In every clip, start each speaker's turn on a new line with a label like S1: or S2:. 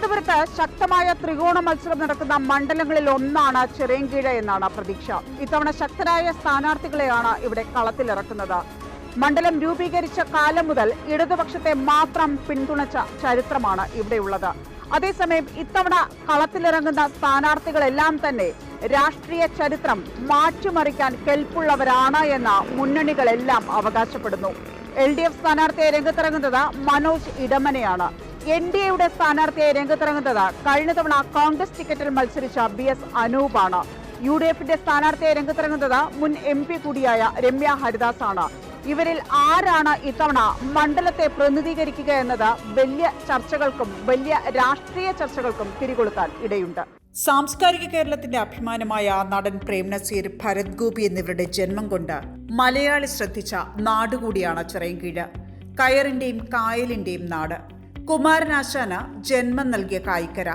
S1: തിരുവനന്തപുരത്ത് ശക്തമായ ത്രികോണ മത്സരം നടക്കുന്ന മണ്ഡലങ്ങളിൽ ഒന്നാണ് ചിറയൻകീഴ് എന്നാണ് പ്രതീക്ഷ. ഇത്തവണ ശക്തരായ സ്ഥാനാർത്ഥികളെയാണ് ഇവിടെ കളത്തിലിറക്കുന്നത്. മണ്ഡലം രൂപീകരിച്ച കാലം മുതൽ ഇടതുപക്ഷത്തെ മാത്രം പിന്തുണച്ച ചരിത്രമാണ് ഇവിടെയുള്ളത്. അതേസമയം ഇത്തവണ കളത്തിലിറങ്ങുന്ന സ്ഥാനാർത്ഥികളെല്ലാം തന്നെ രാഷ്ട്രീയ ചരിത്രം മാറ്റിമറിക്കാൻ കെൽപ്പുള്ളവരാണ് എന്ന് മുന്നണികളെല്ലാം അവകാശപ്പെടുന്നു. LDF സ്ഥാനാർത്ഥിയെ രംഗത്തിറങ്ങുന്നത് മനോജ് ഇടമനെയാണ്. NDAയുടെ സ്ഥാനാർത്ഥിയെ രംഗത്തിറങ്ങുന്നത് കഴിഞ്ഞ തവണ കോൺഗ്രസ് ടിക്കറ്റിൽ മത്സരിച്ച BS അനൂപാണ്. UDFന്റെ സ്ഥാനാർത്ഥിയെ രംഗത്തിറങ്ങുന്നത് മുൻ MP കൂടിയായ രമ്യ ഹരിദാസ് ആണ്. ഇവരിൽ ആരാണ് ഇത്തവണ മണ്ഡലത്തെ പ്രതിനിധീകരിക്കുക എന്നത് വലിയ ചർച്ചകൾക്കും വലിയ രാഷ്ട്രീയ ചർച്ചകൾക്കും തിരികൊളുത്താൻ ഇടയുണ്ട്. സാംസ്കാരിക കേരളത്തിന്റെ അഭിമാനമായ നടൻ പ്രേം നസീർ, ഭരത് ഗോപി എന്നിവരുടെ ജന്മം കൊണ്ട് മലയാളി ശ്രദ്ധിച്ച നാടുകൂടിയാണ് ചിറയൻകീഴ്. കയറിന്റെയും കായലിന്റെയും നാട്. കുമാരനാശാന് ജന്മം നൽകിയ കായിക്കര,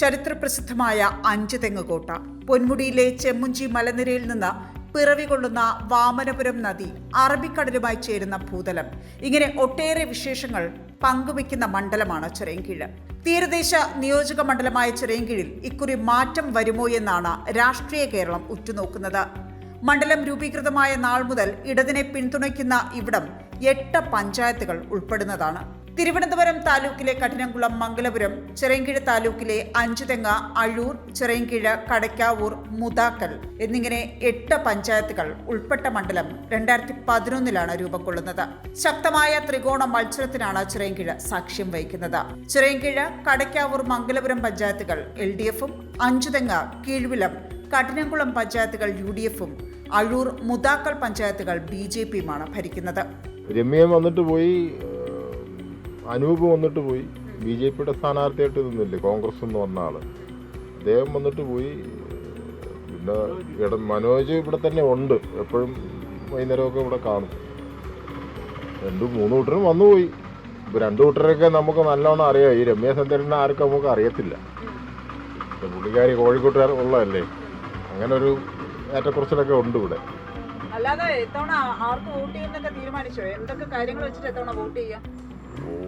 S1: ചരിത്രപ്രസിദ്ധമായ അഞ്ചുതെങ്ങ് കോട്ട, പൊന്മുടിയിലെ ചെമ്മുഞ്ചി മലനിരയിൽ നിന്ന് പിറവികൊള്ളുന്ന വാമനപുരം നദി, അറബിക്കടലുമായി ചേരുന്ന ഭൂതലം, ഇങ്ങനെ ഒട്ടേറെ വിശേഷങ്ങൾ പങ്കുവയ്ക്കുന്ന മണ്ഡലമാണ് ചിറയൻകീഴ്. തീരദേശ നിയോജക മണ്ഡലമായ ചിറയൻകീഴിൽ ഇക്കുറി മാറ്റം വരുമോ എന്നാണ് രാഷ്ട്രീയ കേരളം ഉറ്റുനോക്കുന്നത്. മണ്ഡലം രൂപീകൃതമായ നാൾ മുതൽ ഇടതിനെ പിന്തുണയ്ക്കുന്ന ഇവിടം 8 പഞ്ചായത്തുകൾ ഉൾപ്പെടുന്നതാണ്. തിരുവനന്തപുരം താലൂക്കിലെ കഠിനംകുളം, മംഗലപുരം, ചിറയൻകീഴ് താലൂക്കിലെ അഞ്ചുതെങ്ങ, അഴൂർ, ചിറയൻകീഴ്, കടയ്ക്കാവൂർ, മുതാക്കൽ എന്നിങ്ങനെ 8 പഞ്ചായത്തുകൾ ഉൾപ്പെട്ട മണ്ഡലം 2011 രൂപം കൊള്ളുന്നത്. ശക്തമായ ത്രികോണ മത്സരത്തിനാണ് ചിറയൻകീഴ് സാക്ഷ്യം വഹിക്കുന്നത്. ചിറയൻകീഴ്, കടയ്ക്കാവൂർ, മംഗലപുരം പഞ്ചായത്തുകൾ LDFും, അഞ്ചുതെങ്ങ, കീഴ്വിലം, കഠിനംകുളം പഞ്ചായത്തുകൾ UDFും, അഴൂർ, മുതാക്കൽ പഞ്ചായത്തുകൾ BJPയുമാണ് ഭരിക്കുന്നത്.
S2: രമ്യ വന്നിട്ട് പോയി, അനൂപ് വന്നിട്ട് പോയി. BJPയുടെ സ്ഥാനാർത്ഥിയായിട്ട് നിന്നില്ലേ, കോൺഗ്രസ് എന്ന് വന്ന ആള്, അദ്ദേഹം വന്നിട്ട് പോയി. പിന്നെ മനോജ് ഇവിടെ തന്നെ ഉണ്ട്, എപ്പോഴും വൈകുന്നേരമൊക്കെ ഇവിടെ കാണും. 2-3 കൂട്ടരും വന്നുപോയി. ഇപ്പം 2 കൂട്ടരൊക്കെ നമുക്ക് നല്ലോണം അറിയാം. ഈ രമ്യ സന്ദർശനം ആർക്കും നമുക്ക് അറിയത്തില്ല. പുള്ളിക്കാരി കോഴിക്കോട്ടുകാർ ഉള്ളതല്ലേ, അങ്ങനെ ഒരു ഏറ്റക്കുറച്ചിലൊക്കെ ഉണ്ട് ഇവിടെ.
S1: അല്ലാതെ ഇത്തവണ ആർക്ക് വോട്ട് ചെയ്യുന്നൊക്കെ തീരുമാനിച്ചോ? എന്തൊക്കെ കാര്യങ്ങൾ വെച്ചിട്ട് ഇത്തവണ വോട്ട് ചെയ്യാം?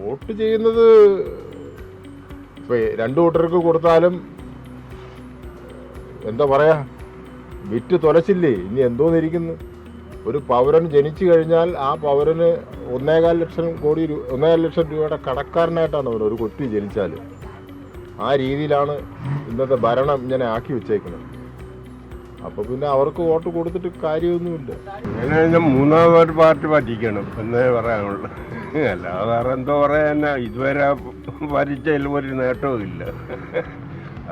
S2: വോട്ട് ചെയ്യുന്നത് ഇപ്പൊ 2 കൂട്ടർക്ക് കൊടുത്താലും എന്താ പറയാ, വിറ്റ് തൊലച്ചില്ലേ, ഇനി എന്തോന്നിരിക്കുന്നു. ഒരു പൗരൻ ജനിച്ചു കഴിഞ്ഞാൽ ആ പൗരന് 1,5 ലക്ഷം രൂപയുടെ കടക്കാരനായിട്ടാണ് ഒരു കുട്ടി ജനിച്ചാൽ. ആ രീതിയിലാണ് ഇന്നത്തെ ഭരണം ഇങ്ങനെ ആക്കി വെച്ചേക്കുന്നത്. അപ്പൊ പിന്നെ അവർക്ക് വോട്ട് കൊടുത്തിട്ട് കാര്യമൊന്നുമില്ല.
S3: അങ്ങനെ 3ാമതൊരു പാർട്ടി പറ്റിക്കണം എന്നേ പറയാനുള്ളൂ. അല്ലാതെ വേറെ എന്തോ പറയാനാ, ഇതുവരെ ഭരിച്ചതിൽ ഒരു നേട്ടവും ഇല്ല.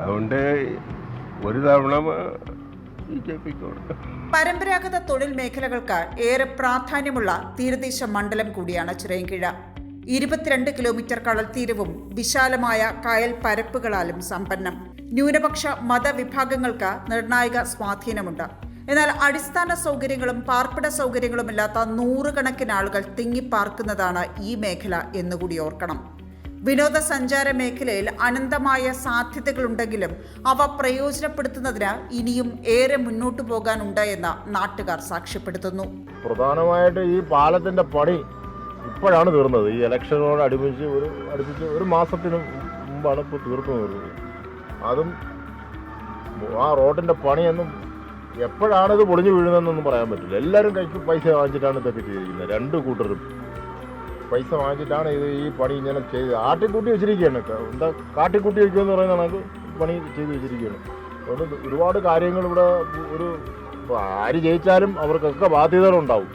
S3: അതുകൊണ്ട് ഒരു തവണ BJPക്ക് കൊടുക്കും.
S1: പരമ്പരാഗത തൊഴിൽ മേഖലകൾക്ക് ഏറെ പ്രാധാന്യമുള്ള തീരദേശ മണ്ഡലം കൂടിയാണ് ചിറയൻകീഴ്. 22 കിലോമീറ്റർ കടൽത്തീരവും വിശാലമായ കായൽ പരപ്പുകളാലും സമ്പന്നം. ന്യൂനപക്ഷ മതവിഭാഗങ്ങൾക്ക് നിർണായക സ്വാധീനമുണ്ട്. എന്നാൽ അടിസ്ഥാന സൗകര്യങ്ങളും പാർപ്പിട സൗകര്യങ്ങളുമില്ലാത്ത 100 കണക്കിന് ആളുകൾ തിങ്ങിപ്പാർക്കുന്നതാണ് ഈ മേഖല എന്നുകൂടി ഓർക്കണം. വിനോദസഞ്ചാര മേഖലയിൽ അനന്തമായ സാധ്യതകളുണ്ടെങ്കിലും അവ പ്രയോജനപ്പെടുത്തുന്നതിന് ഇനിയും ഏറെ മുന്നോട്ടു പോകാനുണ്ട് എന്ന് നാട്ടുകാർ സാക്ഷ്യപ്പെടുത്തുന്നു.
S2: പ്രധാനമായിട്ട് ഈ പാലത്തിന്റെ പണി ഇപ്പോഴാണ് തീർന്നത്. ഈ ഇലക്ഷനോട് അടുപ്പിച്ച് ഒരു മാസത്തിന് മുമ്പാണ് ഇപ്പോൾ തീർന്നു തീർന്നത്. അതും ആ റോഡിന്റെ പണിയൊന്നും എപ്പോഴാണിത് പൊളിഞ്ഞു വീഴുന്നതെന്നൊന്നും പറയാൻ പറ്റില്ല. എല്ലാവരും കൈക്ക് പൈസ വാങ്ങിച്ചിട്ടാണ് ഇതൊക്കെ ചെയ്തിരിക്കുന്നത്. 2 കൂട്ടരും പൈസ വാങ്ങിച്ചിട്ടാണ് ഈ പണി ഇങ്ങനെ ചെയ്ത് ആട്ടിക്കൂട്ടി വെച്ചിരിക്കുകയാണ്. എന്താ കാട്ടിക്കൂട്ടി വയ്ക്കുമെന്ന് പറയുന്നതാണ് അത് പണി ചെയ്ത് വെച്ചിരിക്കുകയാണ്. അതുകൊണ്ട് ഒരുപാട് കാര്യങ്ങൾ ഇവിടെ ആര് ജയിച്ചാലും അവർക്കൊക്കെ ബാധ്യതകളുണ്ടാവും,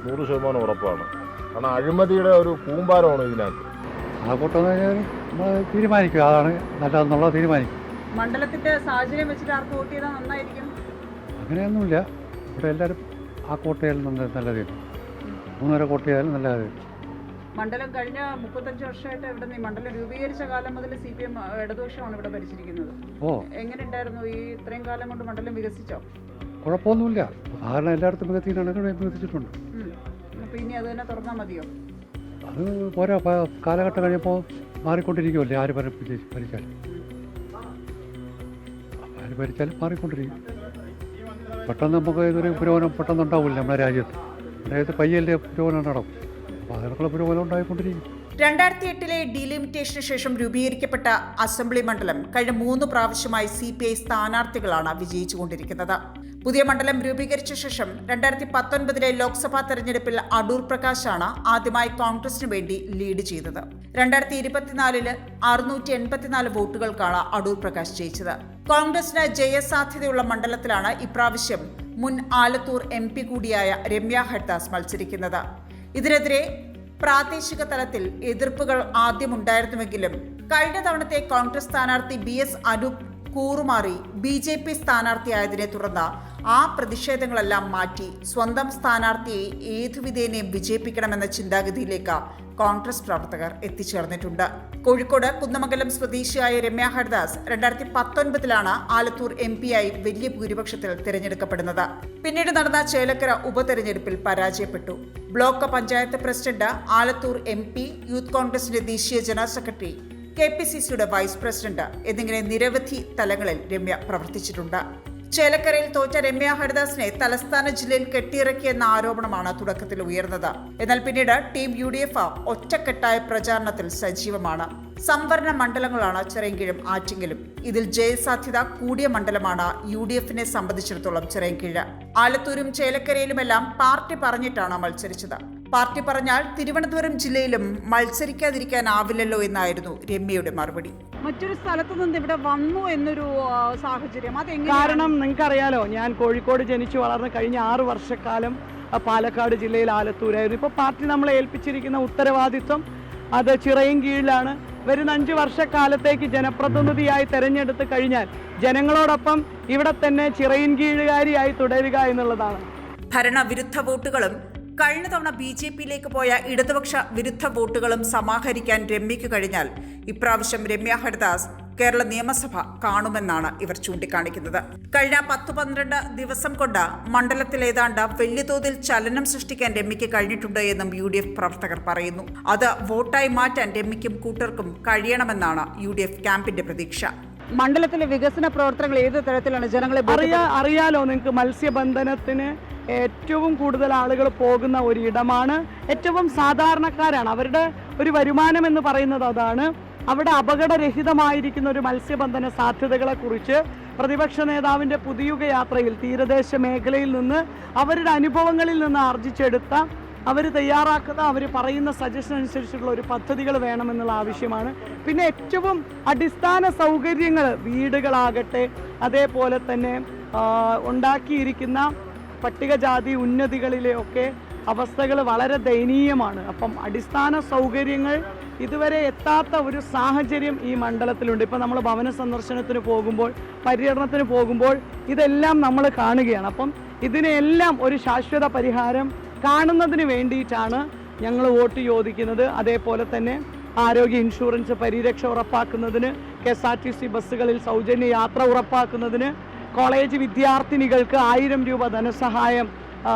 S2: 100% ഉറപ്പാണ്. കാരണം അഴിമതിയുടെ ഒരു കൂമ്പാരമാണ് ഇതിനകത്ത്.
S4: ആ കൂട്ടം തീരുമാനിക്കും, അതാണ് നല്ലതെന്നുള്ളത് തീരുമാനിക്കും.
S1: മണ്ഡലത്തിന്റെ സാഹചര്യം വെച്ചിട്ട് ആർക്ക് വോട്ട് ചെയ്താൽ നന്നായിരിക്കും
S4: അങ്ങനെയൊന്നുമില്ല. ഇവിടെ എല്ലാവരും ആ കോട്ടയാലും നല്ലത്, 3 കോട്ടയാലും നല്ലത്.
S1: മണ്ഡലം കഴിഞ്ഞ 35 വർഷമായിട്ട് ഇവിടെ മണ്ഡലം രൂപീകരിച്ച കാലം മുതൽ CPM ഇടതുപക്ഷമാണ് ഇവിടെ ഭരിച്ചിരിക്കുന്നത്. എങ്ങനെ ഉണ്ടായിരുന്നു ഈ ഇത്രയും കാലം കൊണ്ട് മണ്ഡലം വികസിച്ചോ?
S4: കുഴപ്പമൊന്നുമില്ല, കാരണം എല്ലായിടത്തും വികസിച്ചിട്ടുണ്ട്.
S1: അപ്പൊ ഇനി അത് തന്നെ തുറന്നാൽ മതിയോ?
S4: അത് ഓരോ കാലഘട്ടം കഴിയുമ്പോൾ മാറിക്കൊണ്ടിരിക്കുമല്ലേ. ആര് ഭരിച്ചാലും മാറിക്കൊണ്ടിരിക്കും. പെട്ടെന്ന് നമുക്ക് ഇതൊരു പുരോഗമനം പെട്ടെന്ന് ഉണ്ടാവില്ല. നമ്മുടെ രാജ്യത്ത് പയ്യല്ലേ പുരോഗമനം നടക്കും. അപ്പോൾ അതിനൊക്കെയുള്ള പുരോഗമനം ഉണ്ടായിക്കൊണ്ടിരിക്കും.
S1: 2008 ഡീലിമിറ്റേഷന് ശേഷം രൂപീകരിക്കപ്പെട്ട അസംബ്ലി മണ്ഡലം കഴിഞ്ഞ 3 പ്രാവശ്യമായി CPI സ്ഥാനാർത്ഥികളാണ് വിജയിച്ചുകൊണ്ടിരിക്കുന്നത്. പുതിയ മണ്ഡലം രൂപീകരിച്ച ശേഷം 2019 ലോക്സഭാ തെരഞ്ഞെടുപ്പിൽ അടൂർ പ്രകാശാണ് ആദ്യമായി കോൺഗ്രസിന് വേണ്ടി ലീഡ് ചെയ്തത്. 2024 684 വോട്ടുകൾക്കാണ് അടൂർ പ്രകാശ് ജയിച്ചത്. കോൺഗ്രസിന് ജയസാധ്യതയുള്ള മണ്ഡലത്തിലാണ് ഇപ്രാവശ്യം മുൻ ആലത്തൂർ MP കൂടിയായ രമ്യ ഹരിദാസ് മത്സരിക്കുന്നത്. ഇതിനെതിരെ പ്രാദേശിക തലത്തിൽ എതിർപ്പുകൾ ആദ്യമുണ്ടായിരുന്നുവെങ്കിലും കഴിഞ്ഞ തവണത്തെ കോൺഗ്രസ് സ്ഥാനാർത്ഥി BS അനൂപ് കൂറുമാറി BJP സ്ഥാനാർത്ഥിയായതിനെ തുടർന്ന് ആ പ്രതിഷേധങ്ങളെല്ലാം മാറ്റി സ്വന്തം സ്ഥാനാർത്ഥിയെ ഏതുവിധേനയും വിജയിപ്പിക്കണമെന്ന ചിന്താഗതിയിലേക്ക് കോൺഗ്രസ് പ്രവർത്തകർ എത്തിച്ചേർന്നിട്ടുണ്ട്. കോഴിക്കോട് കുന്നമംഗലം സ്വദേശിയായ രമ്യ ഹരിദാസ് 2019 ആലത്തൂർ MP-യായി വലിയ ഭൂരിപക്ഷത്തിൽ തിരഞ്ഞെടുക്കപ്പെടുന്നത്. പിന്നീട് നടന്ന ചേലക്കര ഉപതെരഞ്ഞെടുപ്പിൽ പരാജയപ്പെട്ടു. Block panchayat president, Alathur MP, youth കോൺഗ്രസിന്റെ ദേശീയ ജനറൽ സെക്രട്ടറി, KPCCയുടെ വൈസ് പ്രസിഡന്റ് എന്നിങ്ങനെ നിരവധി തലങ്ങളിൽ രമ്യ പ്രവർത്തിച്ചിട്ടുണ്ട്. ചേലക്കരയിൽ തോറ്റ രമ്യ ഹരിദാസിനെ തലസ്ഥാന ജില്ലയിൽ കെട്ടിയിറക്കിയെന്ന ആരോപണമാണ് തുടക്കത്തിൽ ഉയർന്നത്. എന്നാൽ പിന്നീട് ടീം UDF ഒറ്റക്കെട്ടായ പ്രചാരണത്തിൽ സജീവമാണ്. സംവരണ മണ്ഡലങ്ങളാണ് ചിറയൻകീഴും ആറ്റിങ്ങലും. ഇതിൽ ജയസാധ്യത കൂടിയ മണ്ഡലമാണ് UDF-നെ സംബന്ധിച്ചിടത്തോളം ചിറയൻകീഴ്. ആലത്തൂരും ചേലക്കരയിലുമെല്ലാം പാർട്ടി പറഞ്ഞിട്ടാണ് മത്സരിച്ചത്. പാർട്ടി പറഞ്ഞാൽ തിരുവനന്തപുരം ജില്ലയിലും മത്സരിക്കാതിരിക്കാനാവില്ലല്ലോ എന്നായിരുന്നു രമ്യയുടെ മറുപടി. മറ്റൊരു സ്ഥലത്ത് നിന്ന് ഇവിടെ വന്നു എന്നൊരു സാഹചര്യം
S5: കാരണം നിങ്ങൾക്കറിയാലോ, ഞാൻ കോഴിക്കോട് ജനിച്ചു വളർന്ന് കഴിഞ്ഞ 6 വർഷക്കാലം പാലക്കാട് ജില്ലയിൽ ആലത്തൂരായിരുന്നു. ഇപ്പോൾ പാർട്ടി നമ്മളെ ഏൽപ്പിച്ചിരിക്കുന്ന ഉത്തരവാദിത്വം അത് ചിറയൻകീഴിലാണ്. വരുന്ന 5 വർഷക്കാലത്തേക്ക് ജനപ്രതിനിധിയായി തെരഞ്ഞെടുത്ത് കഴിഞ്ഞാൽ ജനങ്ങളോടൊപ്പം ഇവിടെ തന്നെ ചിറയൻകീഴുകാരിയായി തുടരുക എന്നുള്ളതാണ്.
S1: ഭരണവിരുദ്ധ വോട്ടുകളും കഴിഞ്ഞ തവണ BJP-യിലേക്ക് പോയ ഇടതുപക്ഷ വിരുദ്ധ വോട്ടുകളും സമാഹരിക്കാൻ രമ്യയ്ക്ക് കഴിഞ്ഞാൽ ഇപ്രാവശ്യം രമ്യ ഹരിദാസ് കേരള നിയമസഭ കാണുമെന്നാണ് ഇവർ ചൂണ്ടിക്കാണിക്കുന്നത്. കഴിഞ്ഞ 10-12 ദിവസം കൊണ്ട് മണ്ഡലത്തിൽ ഏതാണ്ട് വലിയ തോതിൽ ചലനം സൃഷ്ടിക്കാൻ രമ്യയ്ക്ക് കഴിഞ്ഞിട്ടുണ്ട് എന്നും UDF പ്രവർത്തകർ പറയുന്നു. അത് വോട്ടായി മാറ്റാൻ രമ്യയ്ക്കും കൂട്ടർക്കും കഴിയണമെന്നാണ് UDF ക്യാമ്പിന്റെ പ്രതീക്ഷ. മണ്ഡലത്തിലെ വികസന പ്രവർത്തനങ്ങൾ ഏത് തരത്തിലാണ് ജനങ്ങളെ
S5: അറിയാലോ നിങ്ങൾക്ക്, മത്സ്യബന്ധനത്തിന് ഏറ്റവും കൂടുതൽ ആളുകൾ പോകുന്ന ഒരിടമാണ്. ഏറ്റവും സാധാരണക്കാരാണ്, അവരുടെ ഒരു വരുമാനം എന്ന് പറയുന്നത് അതാണ്. അവിടെ അപകടരഹിതമായിരിക്കുന്ന ഒരു മത്സ്യബന്ധന സാധ്യതകളെ കുറിച്ച് പ്രതിപക്ഷ നേതാവിൻ്റെ പുതിയുഗ യാത്രയിൽ തീരദേശ മേഖലയിൽ നിന്ന് അവരുടെ അനുഭവങ്ങളിൽ നിന്ന് ആർജിച്ചെടുത്ത അവർ തയ്യാറാക്കുന്ന അവർ പറയുന്ന സജഷൻ അനുസരിച്ചുള്ള ഒരു പദ്ധതികൾ വേണമെന്നുള്ള ആവശ്യമാണ്. പിന്നെ ഏറ്റവും അടിസ്ഥാന സൗകര്യങ്ങൾ, വീടുകളാകട്ടെ, അതേപോലെ തന്നെ ഉണ്ടാക്കിയിരിക്കുന്ന പട്ടികജാതി ഉന്നതികളിലെയൊക്കെ അവസ്ഥകൾ വളരെ ദയനീയമാണ്. അപ്പം അടിസ്ഥാന സൗകര്യങ്ങൾ ഇതുവരെ എത്താത്ത ഒരു സാഹചര്യം ഈ മണ്ഡലത്തിലുണ്ട്. ഇപ്പം നമ്മൾ ഭവന സന്ദർശനത്തിന് പോകുമ്പോൾ, പര്യടനത്തിന് പോകുമ്പോൾ ഇതെല്ലാം നമ്മൾ കാണുകയാണ്. അപ്പം ഇതിനെല്ലാം ഒരു ശാശ്വത പരിഹാരം കാണുന്നതിന് വേണ്ടിയിട്ടാണ് ഞങ്ങൾ വോട്ട് ചോദിക്കുന്നത്. അതേപോലെ തന്നെ ആരോഗ്യ ഇൻഷുറൻസ് പരിരക്ഷ ഉറപ്പാക്കുന്നതിന്, KSRTC ബസ്സുകളിൽ സൗജന്യ യാത്ര ഉറപ്പാക്കുന്നതിന്, കോളേജ് വിദ്യാർത്ഥിനികൾക്ക് 1000 രൂപ ധനസഹായം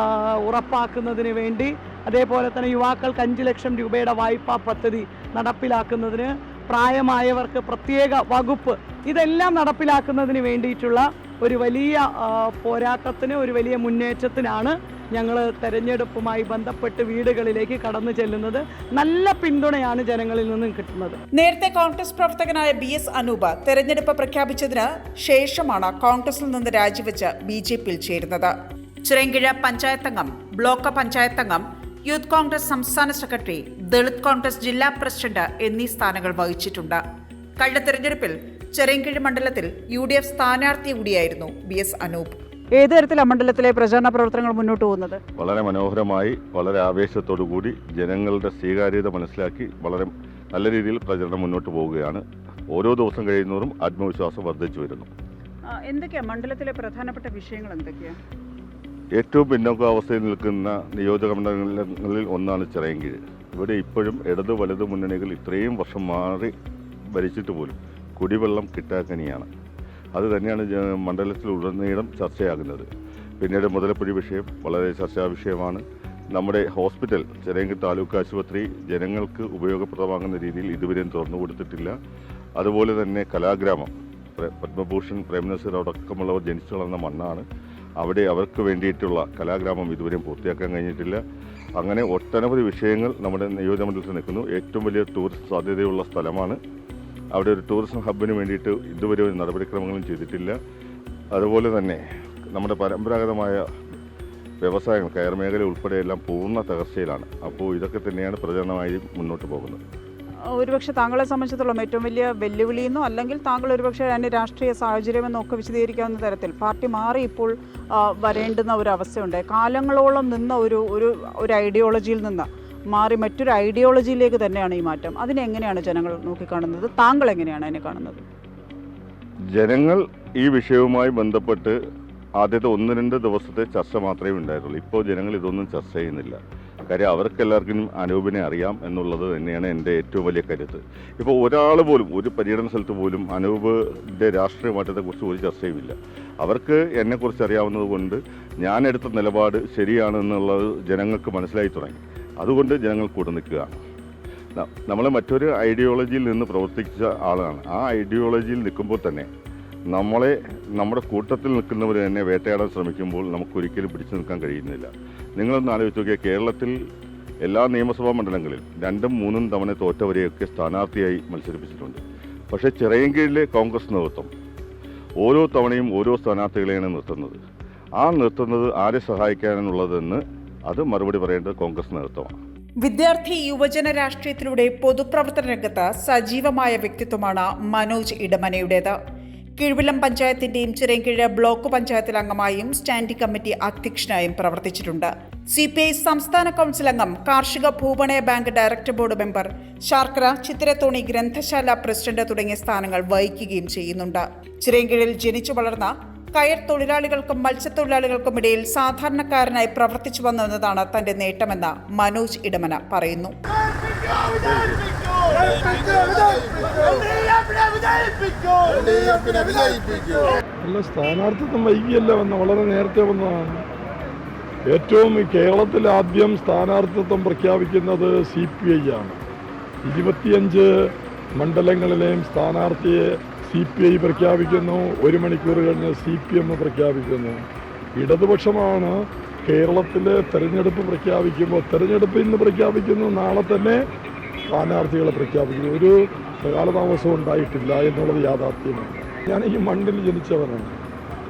S5: ഉറപ്പാക്കുന്നതിന് വേണ്ടി, അതേപോലെ തന്നെ യുവാക്കൾക്ക് 5 ലക്ഷം രൂപയുടെ വായ്പാ പദ്ധതി നടപ്പിലാക്കുന്നതിന്, പ്രായമായവർക്ക് പ്രത്യേക വകുപ്പ്, ഇതെല്ലാം നടപ്പിലാക്കുന്നതിന് വേണ്ടിയിട്ടുള്ള ഒരു വലിയ പോരാട്ടത്തിന്, ഒരു വലിയ മുന്നേറ്റത്തിനാണ് ഞങ്ങൾ തെരഞ്ഞെടുപ്പുമായി ബന്ധപ്പെട്ട് വീടുകളിലേക്ക് കടന്നു ചെല്ലുന്നത്. നല്ല പിന്തുണയാണ് ജനങ്ങളിൽ നിന്നും കിട്ടുന്നത്.
S1: നേരത്തെ കോൺഗ്രസ് പ്രവർത്തകനായ BS അനൂപ് തെരഞ്ഞെടുപ്പ് പ്രഖ്യാപിച്ചതിന് ശേഷമാണ് കോൺഗ്രസിൽ നിന്ന് രാജിവെച്ച് BJP-യിൽ ചേരുന്നത്. ചിറയൻകീഴ് പഞ്ചായത്തംഗം, ബ്ലോക്ക് പഞ്ചായത്തംഗം, യൂത്ത് കോൺഗ്രസ് സംസ്ഥാന സെക്രട്ടറി, ദളിത് കോൺഗ്രസ് ജില്ലാ പ്രസിഡന്റ് എന്നീ സ്ഥാനങ്ങൾ വഹിച്ചിട്ടുണ്ട്. കഴിഞ്ഞ തെരഞ്ഞെടുപ്പിൽ ചിറയൻകീഴ് മണ്ഡലത്തിൽ UDF സ്ഥാനാർത്ഥി കൂടിയായിരുന്നു BS അനൂപ്. ഏത് തരത്തിലാണ് മണ്ഡലത്തിലെ പ്രചാരണ പ്രവർത്തനങ്ങൾ മുന്നോട്ട് പോകുന്നത്?
S2: വളരെ മനോഹരമായി, വളരെ ആവേശത്തോടു കൂടി ജനങ്ങളുടെ സ്വീകാര്യത മനസ്സിലാക്കി വളരെ നല്ല രീതിയിൽ പ്രചരണം മുന്നോട്ട് പോവുകയാണ്. ഓരോ ദിവസം കഴിയുന്നതും ആത്മവിശ്വാസം വർദ്ധിച്ചു വരുന്നു.
S1: എന്തൊക്കെയാണ് മണ്ഡലത്തിലെ പ്രധാനപ്പെട്ട വിഷയങ്ങൾ എന്തൊക്കെയാണ്?
S2: ഏറ്റവും പിന്നോക്കാവസ്ഥയിൽ നിൽക്കുന്ന നിയോജക മണ്ഡലങ്ങളിൽ ഒന്നാണ് ചിറയൻകീഴ്. ഇവിടെ ഇപ്പോഴും ഇടത് വലത് മുന്നണികൾ ഇത്രയും വർഷം മാറി ഭരിച്ചിട്ട് പോലും കുടിവെള്ളം കിട്ടാക്കനിയാണ്. അത് തന്നെയാണ് മണ്ഡലത്തിലുടനീളം ചർച്ചയാകുന്നത്. പിന്നീട് മുതലപ്പുഴി വിഷയം വളരെ ചർച്ചാ വിഷയമാണ്. നമ്മുടെ ഹോസ്പിറ്റൽ, ചിറയൻകീഴ് താലൂക്ക് ആശുപത്രി ജനങ്ങൾക്ക് ഉപയോഗപ്രദമാകുന്ന രീതിയിൽ ഇതുവരെയും തുറന്നു കൊടുത്തിട്ടില്ല. അതുപോലെ തന്നെ കലാഗ്രാമം, പത്മഭൂഷൺ പ്രേംനസീർ അടക്കമുള്ളവർ ജനിച്ചു വളർന്ന മണ്ണാണ്. അവിടെ അവർക്ക് വേണ്ടിയിട്ടുള്ള കലാഗ്രാമം ഇതുവരെയും പൂർത്തിയാക്കാൻ കഴിഞ്ഞിട്ടില്ല.
S6: അങ്ങനെ ഒട്ടനവധി വിഷയങ്ങൾ നമ്മുടെ നിയോജകമണ്ഡലത്തിൽ നിൽക്കുന്നു. ഏറ്റവും വലിയ ടൂറിസ്റ്റ് സാധ്യതയുള്ള സ്ഥലമാണ്. അവിടെ ഒരു ടൂറിസം ഹബ്ബിന് വേണ്ടിയിട്ട് ഇതുവരെ ഒരു നടപടിക്രമങ്ങളും ചെയ്തിട്ടില്ല. അതുപോലെ തന്നെ നമ്മുടെ പരമ്പരാഗതമായ വ്യവസായങ്ങൾ, കയർ മേഖല ഉൾപ്പെടെ എല്ലാം പൂർണ്ണ തകർച്ചയിലാണ്. അപ്പോൾ ഇതൊക്കെ തന്നെയാണ് പ്രചരണമായി മുന്നോട്ട് പോകുന്നത്.
S1: ഒരുപക്ഷെ താങ്കളെ സംബന്ധിച്ചിടത്തോളം ഏറ്റവും വലിയ വെല്ലുവിളിയെന്നോ അല്ലെങ്കിൽ താങ്കൾ ഒരുപക്ഷെ അതിൻ്റെ രാഷ്ട്രീയ സാഹചര്യമെന്നോ ഒക്കെ വിശദീകരിക്കാവുന്ന തരത്തിൽ പാർട്ടി മാറി ഇപ്പോൾ വരേണ്ടുന്ന ഒരു അവസ്ഥയുണ്ട്. കാലങ്ങളോളം നിന്ന ഒരു ഐഡിയോളജിയിൽ നിന്ന് മാറി മറ്റൊരു ഐഡിയോളജിയിലേക്ക് തന്നെയാണ് ഈ മാറ്റം. അതിനെങ്ങനെയാണ് ജനങ്ങൾ നോക്കിക്കാണുന്നത്? താങ്കൾ എങ്ങനെയാണ് അതിനെ കാണുന്നത്?
S6: ജനങ്ങൾ ഈ വിഷയവുമായി ബന്ധപ്പെട്ട് ആദ്യത്തെ 1-2 ദിവസത്തെ ചർച്ച മാത്രമേ ഉണ്ടായിരുന്നുള്ളൂ. ഇപ്പോൾ ജനങ്ങൾ ഇതൊന്നും ചർച്ച ചെയ്യുന്നില്ല. കാര്യം അവർക്കെല്ലാവർക്കും അനൂപിനെ അറിയാം എന്നുള്ളത് തന്നെയാണ് എൻ്റെ ഏറ്റവും വലിയ കരുത്ത്. ഇപ്പോൾ ഒരാൾ പോലും ഒരു പര്യടന സ്ഥലത്ത് പോലും അനൂപിൻ്റെ രാഷ്ട്രീയ മാറ്റത്തെക്കുറിച്ച് ഒരു ചർച്ചയുമില്ല. അവർക്ക് എന്നെക്കുറിച്ച് അറിയാവുന്നത് കൊണ്ട് ഞാൻ എടുത്ത നിലപാട് ശരിയാണെന്നുള്ളത് ജനങ്ങൾക്ക് മനസ്സിലായി തുടങ്ങി. അതുകൊണ്ട് ജനങ്ങൾ കൂടെ നിൽക്കുകയാണ്. നമ്മൾ മറ്റൊരു ഐഡിയോളജിയിൽ നിന്ന് പ്രവർത്തിച്ച ആളാണ്. ആ ഐഡിയോളജിയിൽ നിൽക്കുമ്പോൾ തന്നെ നമ്മുടെ കൂട്ടത്തിൽ നിൽക്കുന്നവർ തന്നെ വേട്ടയാടാൻ ശ്രമിക്കുമ്പോൾ നമുക്കൊരിക്കലും പിടിച്ചു നിൽക്കാൻ കഴിയുന്നില്ല. നിങ്ങളൊന്ന് ആലോചിച്ച് നോക്കിയാൽ കേരളത്തിൽ എല്ലാ നിയമസഭാ മണ്ഡലങ്ങളിൽ 2-3 തവണ തോറ്റവരെയൊക്കെ സ്ഥാനാർത്ഥിയായി മത്സരിപ്പിച്ചിട്ടുണ്ട്. പക്ഷേ ചിറയൻകീഴിലെ കോൺഗ്രസ് നേതൃത്വം ഓരോ തവണയും ഓരോ സ്ഥാനാർത്ഥികളെയാണ് നിർത്തുന്നത്. ആ നിർത്തുന്നത് ആരെ സഹായിക്കാനുള്ളതെന്ന് അത് മറുപടി പറയേണ്ടത് കോൺഗ്രസ് നേതൃത്വമാണ്.
S1: വിദ്യാർത്ഥി യുവജന രാഷ്ട്രീയത്തിലൂടെ പൊതുപ്രവർത്തന രംഗത്ത് സജീവമായ വ്യക്തിത്വമാണ് മനോജ് ഇടമനയുടേത്. കീഴ്വിലം പഞ്ചായത്തിന്റെയും ചിറയൻകീഴ് ബ്ലോക്ക് പഞ്ചായത്തിൽ അംഗമായും സ്റ്റാൻഡിംഗ് കമ്മിറ്റി അധ്യക്ഷനായും പ്രവർത്തിച്ചിട്ടുണ്ട്. CPI സംസ്ഥാന കൗൺസിൽ അംഗം, കാർഷിക ഭൂപണയ bank director board member, Sarkara ചിത്തിരത്തോണി ഗ്രന്ഥശാല പ്രസിഡന്റ് തുടങ്ങിയ സ്ഥാനങ്ങൾ വഹിക്കുകയും ചെയ്യുന്നുണ്ട്. ചിറയൻകീഴിൽ ജനിച്ചു വളർന്ന കയർ തൊഴിലാളികൾക്കും മത്സ്യത്തൊഴിലാളികൾക്കും ഇടയിൽ സാധാരണക്കാരനായി പ്രവർത്തിച്ചു വന്നതാണ് തന്റെ നേട്ടമെന്ന് മനോജ് ഇടമന പറയുന്നു.
S7: അല്ല, സ്ഥാനാർത്ഥിത്വം വൈകിയല്ല വളരെ നേരത്തെ വന്നതാണ്. ഏറ്റവും കേരളത്തിൽ ആദ്യം സ്ഥാനാർത്ഥിത്വം പ്രഖ്യാപിക്കുന്നത് CPI ആണ്. 25 മണ്ഡലങ്ങളിലെയും സ്ഥാനാർത്ഥിയെ CPI പ്രഖ്യാപിക്കുന്നു. 1 മണിക്കൂർ കഴിഞ്ഞ് CPM പ്രഖ്യാപിക്കുന്നു. ഇടതുപക്ഷമാണ് കേരളത്തിലെ തെരഞ്ഞെടുപ്പ് പ്രഖ്യാപിക്കുമ്പോൾ തെരഞ്ഞെടുപ്പ് ഇന്ന് പ്രഖ്യാപിക്കുന്നു, നാളെ തന്നെ സ്ഥാനാർത്ഥികളെ പ്രഖ്യാപിക്കുന്നു. ഒരു കാലതാമസം ഉണ്ടായിട്ടില്ല എന്നുള്ളത് യാഥാർത്ഥ്യമാണ്. ഞാൻ ഈ മണ്ണിൽ ജനിച്ചവനാണ്.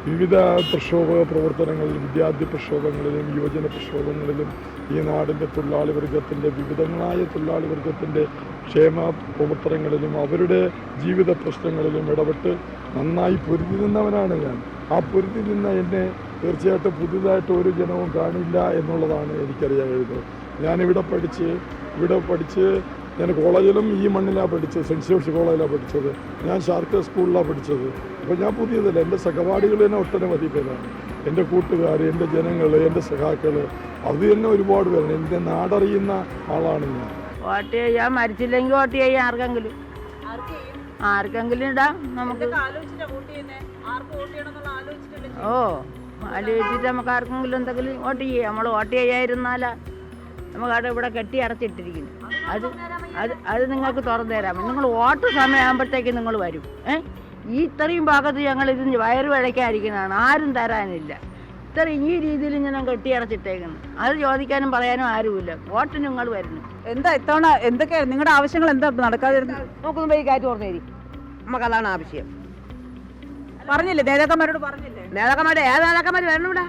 S7: വിവിധ പ്രക്ഷോഭ പ്രവർത്തനങ്ങളിലും വിദ്യാർത്ഥി പ്രക്ഷോഭങ്ങളിലും യുവജന പ്രക്ഷോഭങ്ങളിലും ഈ നാടിൻ്റെ തൊഴിലാളി വർഗത്തിൻ്റെ വിവിധങ്ങളായ തൊഴിലാളി വർഗത്തിൻ്റെ ക്ഷേമ പ്രവർത്തനങ്ങളിലും അവരുടെ ജീവിത പ്രശ്നങ്ങളിലും ഇടപെട്ട് നന്നായി പൊരുതി നിന്നവനാണ് ഞാൻ. ആ പൊരുതി നിന്ന എന്നെ തീർച്ചയായിട്ടും പുതിയതായിട്ട് ഒരു ജനവും കാണില്ല എന്നുള്ളതാണ് എനിക്കറിയാൻ കഴിയുന്നത്. ഞാനിവിടെ പഠിച്ച് ഞാൻ കോളേജിലും ഈ മണ്ണിലാണ് പഠിച്ചത്. സെൻറ്റ് ജോർജ് കോളേജിലാണ് പഠിച്ചത്. ഞാൻ ശാർക്കര സ്കൂളിലാണ് പഠിച്ചത്. അപ്പോൾ ഞാൻ പുതിയതല്ല. എൻ്റെ സഹപാഠികൾ തന്നെ ഒട്ടനവധി പേരാണ്. എൻ്റെ കൂട്ടുകാർ, എൻ്റെ ജനങ്ങൾ, എൻ്റെ സഖാക്കൾ, അത് തന്നെ ഒരുപാട് പേരാണ്. എൻ്റെ നാടറിയുന്ന ആളാണ് ഞാൻ.
S8: വോട്ട് ചെയ്യാൻ മരിച്ചില്ലെങ്കിൽ വോട്ട് ചെയ്യാം ആർക്കെങ്കിലും ഇടാം നമുക്ക്. ആലോചിച്ചിട്ട് നമുക്ക് ആർക്കെങ്കിലും എന്തെങ്കിലും വോട്ട് ചെയ്യാം. നമ്മൾ വോട്ട് ചെയ്യാതിരുന്നാലാ നമുക്കവിടെ ഇവിടെ കെട്ടി അടച്ചിട്ടിരിക്കുന്നു. അത് നിങ്ങൾക്ക് തുറന്നു തരാം. നിങ്ങൾ വോട്ട് സമയമാകുമ്പോഴത്തേക്ക് നിങ്ങൾ വരും. ഈ ഇത്രയും ഭാഗത്ത് ഞങ്ങൾ ഇത് വയറ് വഴക്കാതിരിക്കുന്നതാണ്. ആരും തരാനില്ല. ഇത്രയും ഈ രീതിയിൽ ഞാൻ കെട്ടി അടച്ചിട്ടേക്കുന്നു. അത് ചോദിക്കാനും പറയാനും ആരുമില്ല. വോട്ട് നിങ്ങൾ വരുന്നു.
S1: എന്താ ഇത്തവണ എന്തൊക്കെയാണ് നിങ്ങളുടെ ആവശ്യങ്ങൾ? എന്താ നടക്കാതിരുന്നത്?
S8: നോക്കുന്നു പോയി കാറ്റ് തുറന്നു തരും. നമുക്കതാണ് ആവശ്യം.
S1: പറഞ്ഞില്ലേ നേതാക്കന്മാരോട്? പറഞ്ഞില്ലേ
S8: നേതാക്കന്മാർ? ഏത് നേതാക്കന്മാർ വരണം ഇവിടെ?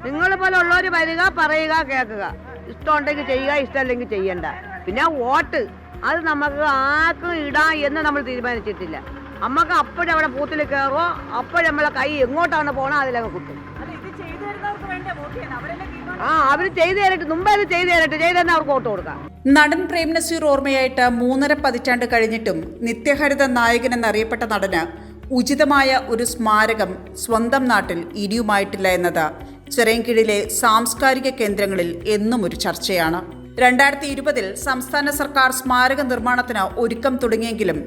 S8: നിങ്ങൾ പോലെ ഉള്ളവർ വരിക, പറയുക, കേൾക്കുക. ഇഷ്ടമുണ്ടെങ്കിൽ ചെയ്യുക, ഇഷ്ടമല്ലെങ്കിൽ ചെയ്യണ്ട. പിന്നെ വോട്ട് അത് നമുക്ക് ആർക്കും ഇടാം എന്ന് നമ്മൾ തീരുമാനിച്ചിട്ടില്ല. നമുക്ക് അപ്പോഴവിടെ ബൂത്തിൽ കയറുമോ അപ്പോഴമ്മളെ കൈ എങ്ങോട്ടാണ് പോകണം അതിലങ്ങ് കുത്തും. അവർ ചെയ്തു തരട്ടെ, മുമ്പേ അത് ചെയ്തു തരട്ടെ, ചെയ്ത് തന്നെ അവർക്ക് വോട്ട് കൊടുക്കാം.
S1: നടൻ പ്രേം നസീർ ഓർമ്മയായിട്ട് 3.5 പതിറ്റാണ്ട് കഴിഞ്ഞിട്ടും നിത്യഹരിത നായകൻ എന്നറിയപ്പെട്ട നടന് ഉചിതമായ ഒരു സ്മാരകം സ്വന്തം നാട്ടിൽ ഇനിയുമായിട്ടില്ല എന്നത് ചിറയൻകീഴിലെ സാംസ്കാരിക കേന്ദ്രങ്ങളിൽ എന്നും ഒരു ചർച്ചയാണ്. 2020 സംസ്ഥാന സർക്കാർ സ്മാരക നിർമ്മാണത്തിന് ഒരുക്കം തുടങ്ങിയെങ്കിലും